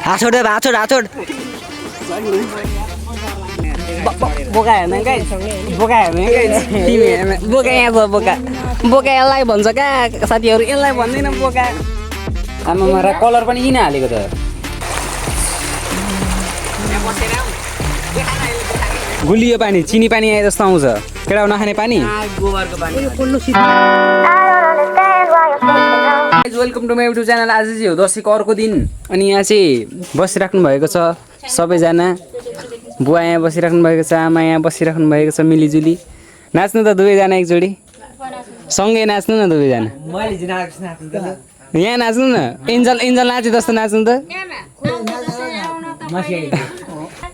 हाछोड हाछोड बोका हेर्ने गाइस बोका हेर्ने गाइस तिमी हेर्ने बोका यहाँ छ बोका बोका यसलाई भन्छ क्या साथीहरू यसलाई भन्दैन बोका आमा र कलर पनि किन हालेको त गुलियो पानी चिनी पानी आए जस्तो आउँछ केटा नखाने पानी गोबरको पानी welcome to my YouTube channel. आज चाहिँ हो दसैँको अर्को दिन अनि यहाँ चाहिँ बसिराख्नु भएको छ सबैजना। बुवा यहाँ बसिराख्नु भएको छ, आमा यहाँ बसिराख्नु भएको छ मिलिजुली। नाच्नु त दुवैजना एकचोटि सँगै नाच्नु न दुवैजना। यहाँ नाच्नु न एन्जल एन्जल नाचे जस्तो नाच्नु त।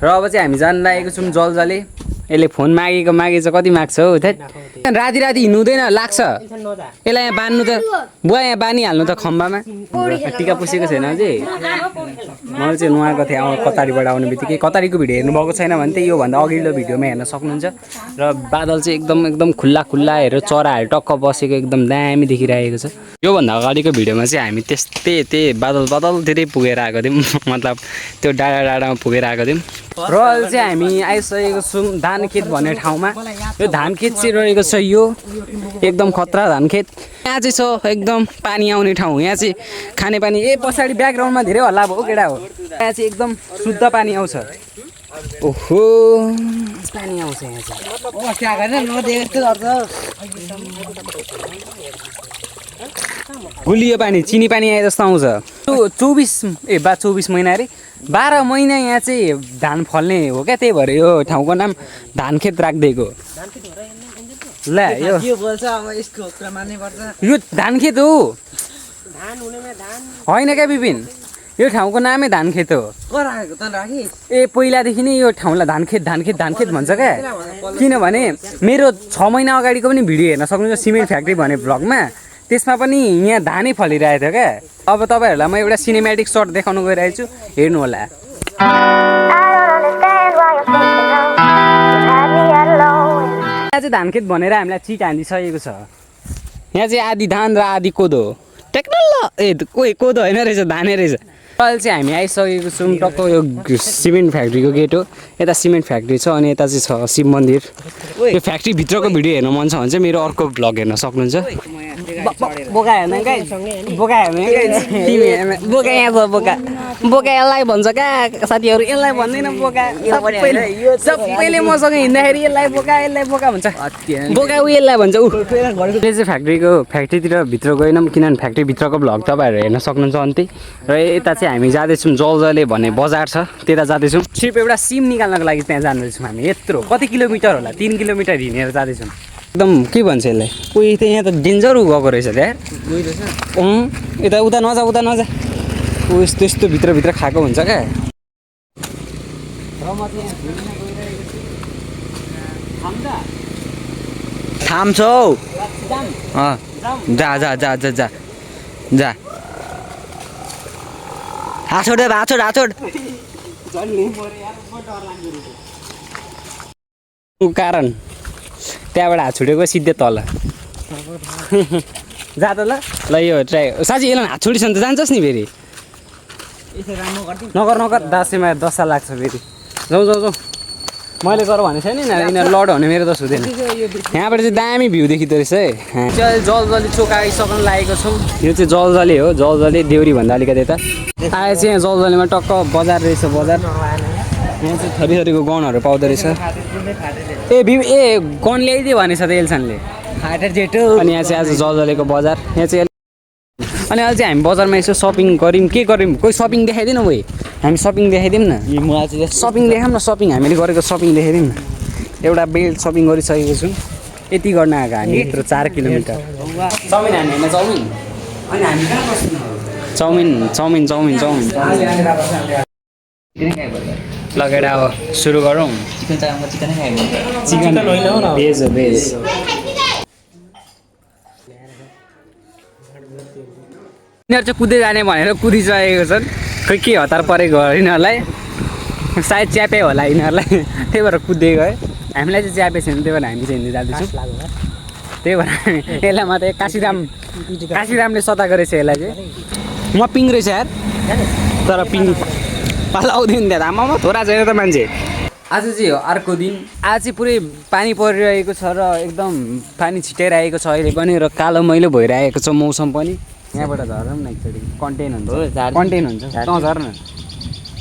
र अब चाहिँ हामी जान लागेको छौँ जलजले। यसले फोन मागेछ कति माग्छ हौ थेट राति राति हिँड्नु हुँदैन लाग्छ यसलाई यहाँ बान्नु त बुवा यहाँ बानिहाल्नु त खम्बामा। टिका पुसेको छैन अझै मैले चाहिँ नुहाएको थिएँ कतारीबाट आउने बित्तिकै। कतारीको भिडियो हेर्नुभएको छैन भने चाहिँ योभन्दा अघिल्लो भिडियोमा हेर्न सक्नुहुन्छ। र बादल चाहिँ एकदम खुल्ला खुल्ला हेरेर चराहरू टक्क बसेको एकदम दामी देखिरहेको छ। योभन्दा अगाडिको भिडियोमा चाहिँ हामी त्यही बादलतिरै पुगेर आएको थियौँ मतलब त्यो डाँडामा पुगेर आएको थियौँ। र अहिले चाहिँ हामी आइसकेको छौँ धानखेत भन्ने ठाउँमा। यो धानखेत चाहिँ रहेको छ यो एकदम खतरा धानखेत। यहाँ चाहिँ छ एकदम पानी आउने ठाउँ। यहाँ चाहिँ खाने पानी पछाडि ब्याकग्राउन्डमा धेरै हल्ला भयो केटा हो। यहाँ चाहिँ एकदम शुद्ध पानी आउँछ। ओहो पानी आउँछ यहाँ चाहिँ गुलियो पानी चिनी पानी आए जस्तो आउँछ। 24 महिना अरे 12 महिना यहाँ चाहिँ धान फल्ने हो क्या। त्यही भएर यो ठाउँको नाम धानखेत राखिदिएको। ल यो धानखेत हो होइन क्या विपिन, यो ठाउँको नामै धानखेत हो। पहिलादेखि नै यो ठाउँलाई धानखेत भन्छ क्या। किनभने मेरो 6 महिना अगाडिको पनि भिडियो हेर्न सक्नुहुन्छ सिमेन्ट फ्याक्ट्री भन्ने भ्लगमा। त्यसमा पनि यहाँ धानै फलिरहेको थियो क्या। अब तपाईँहरूलाई म एउटा सिनेमेटिक सर्ट देखाउनु गइरहेको छु, हेर्नु होला। यहाँ चाहिँ धानखेत भनेर हामीलाई चिट हानिसकेको छ। यहाँ चाहिँ आधी धान र आधी कोदो टेक्नोल कोदो होइन रहेछ धानै रहेछ। अहिले चाहिँ हामी आइसकेको छौँ टक्क यो सिमेन्ट फ्याक्ट्रीको गेट हो। यता सिमेन्ट फ्याक्ट्री छ अनि यता चाहिँ छ शिव मन्दिर। यो फ्याक्ट्रीभित्रको भिडियो हेर्नु मन छ भने चाहिँ मेरो अर्को भ्लग हेर्न सक्नुहुन्छ। बोका हेर्ने गाइस बोका हेर्ने गाइस तिमी हेर्ने बोका यहाँ छ बोका बोका यसलाई भन्छ क्या साथीहरू यसलाई भन्दैन बोका। सबैले मसँग हिँड्दाखेरि यसलाई बोका भन्छ बोका ऊ यसलाई भन्छ ऊ। यो चाहिँ फ्याक्ट्रीतिर भित्र गएनौँ किनभने फ्याक्ट्रीभित्रको भ्लग तपाईँहरू हेर्न सक्नुहुन्छ अन्त्य। र यता चाहिँ हामी जाँदैछौँ जलजले भन्ने बजार छ त्यता जाँदैछौँ। सिर्फ एउटा सिम निकाल्नको लागि त्यहाँ जाँदैछौँ हामी। यत्रो कति किलोमिटर होला 3 किलोमिटर हिँडेर जाँदैछौँ। एकदम के भन्छ यसलाई कोही त यहाँ त डेन्जर गएको रहेछ त्यहाँ। यता उता नजा ऊ यस्तो भित्रभित्र खाएको हुन्छ क्या। थाम्छ हौ जा हाछोड कारण त्यहाँबाट हात छुटेको सिधै तल जा त ल यो ट्राई साँच्ची यसलाई हात छुटिसक्यो त जान्छस् नि फेरि नगर दसैँमा दशा लाग्छ फेरि। जाउँ मैले गर भने छैन यिनीहरू लड भने मेरो त हुँदैन। यहाँबाट चाहिँ दामी भ्यू देखिँदो रहेछ है। जलजले चोक आइसक्नु लागेको छौँ। यो चाहिँ जलजले हो, जलजले देउरी भन्दा अलिकति यता आए चाहिँ यहाँ जलजलेमा टक्क बजार रहेछ। बजार यहाँ चाहिँ थरीको गनहरू पाउँदो रहेछ। गन ल्याइदियो भनेछ त एल्सनले। अनि यहाँ चाहिँ आज जलजलेको बजार यहाँ चाहिँ। अनि अहिले चाहिँ हामी बजारमा यसो सपिङ गऱ्यौँ के गऱ्यौँ कोही सपिङ देखाइदिउँ न। हामी सपिङ देखाइदिउँ न। सपिङ देखाऊँ न सपिङ हामीले गरेको सपिङ देखाइदिउँ न। एउटा बेल्ट सपिङ गरिसकेको छौँ। यति गर्न आएको हामी यत्रो 4 किलोमिटर। चाउमिन हाने होइन चाउमिन अनि हामी कहाँ बस्नु चाउमिन लगेर अब सुरु गरौँ। चिकन भेज हो भेज। यिनीहरू चाहिँ कुदै जाने भनेर कुदिसकेको छन्। खोइ के हतार परेको हो यिनीहरूलाई, सायद च्यापे होला यिनीहरूलाई त्यही भएर कुद्दै गयो। हामीलाई चाहिँ च्यापे छैन त्यही भएर हामी चाहिँ हिँड्दै जाँदैछौँ। त्यही भएर यसलाई मात्रै काशीरामले सताएको रहेछ यसलाई चाहिँ। म पिङ रहेछ यार तर पिङ आउँदैन त्यहाँ आमामा थोरा छैन त मान्छे आज चाहिँ हो अर्को दिन आज चाहिँ पुरै पानी परिरहेको छ र एकदम पानी छिटाइरहेको छ अहिले पनि र कालो मैलो भइरहेको छ मौसम पनि यहाँबाट झरौँ न एकचोटि कन्टेन हुन्छ कन्टेन हुन्छ तँ झर न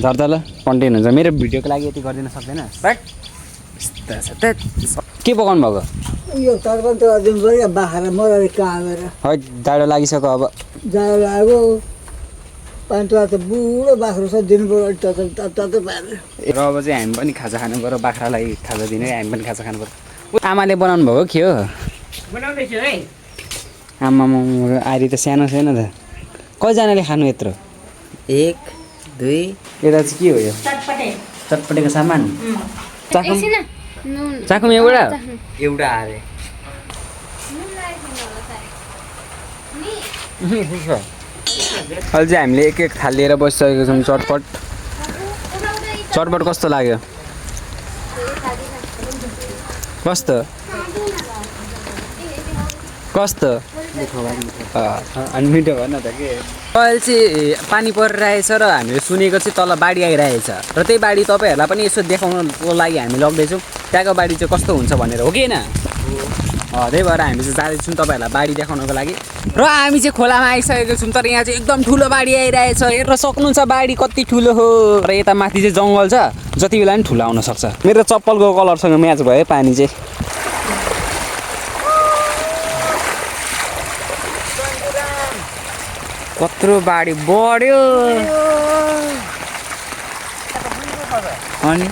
झर त ल कन्टेन हुन्छ मेरो भिडियोको लागि यति गरिदिन सक्दैन के पकाउनु भएको यो तरबन त दिनु पऱ्यो बाख्रा मजाले कामेर है जाडो लागिसक्यो अब जाडो लाग्यो पानी त बुढो बाख्रो छ दिनु पऱ्यो तातो पारेर र अब चाहिँ हामी पनि खाजा खानु पऱ्यो बाख्रालाई खाजा दिने हामी पनि खाजा खानु पऱ्यो आमाले बनाउनु भएको के हो बनाउँदैछु है आमामा आरी त सानो छैन त कतिजनाले खानु यत्रो 1 2 यता चाहिँ के हो यो चटपटे चटपटेको सामान चाखौँ एकछिन नुन चाखौँ एउटा एउटा आरे अहिले चाहिँ हामीले एक एक थाल लिएर बसिसकेको छौँ चटपट चटपट कस्तो लाग्यो कस्तो कस्तो अनि मिठो भन त के अहिले चाहिँ पानी परिरहेछ र हामीले सुनेको चाहिँ तल बाढी आइरहेछ र त्यही बाढी तपाईँहरूलाई पनि यसो देखाउनको लागि हामी लग्दैछौँ त्यहाँको बाढी चाहिँ कस्तो हुन्छ भनेर हो कि होइन त्यही भएर हामी चाहिँ जाँदैछौँ तपाईँहरूलाई बाढी देखाउनको लागि र हामी चाहिँ खोलामा आइसकेको छौँ तर यहाँ चाहिँ एकदम ठुलो बाढी आइरहेछ हेर्न सक्नुहुन्छ बाढी कति ठुलो हो र यता माथि चाहिँ जङ्गल छ जति बेला पनि ठुलो आउन सक्छ मेरो चप्पलको कलरसँग म्याच भयो पानी चाहिँ कत्रो बाढी बढ्यो अनि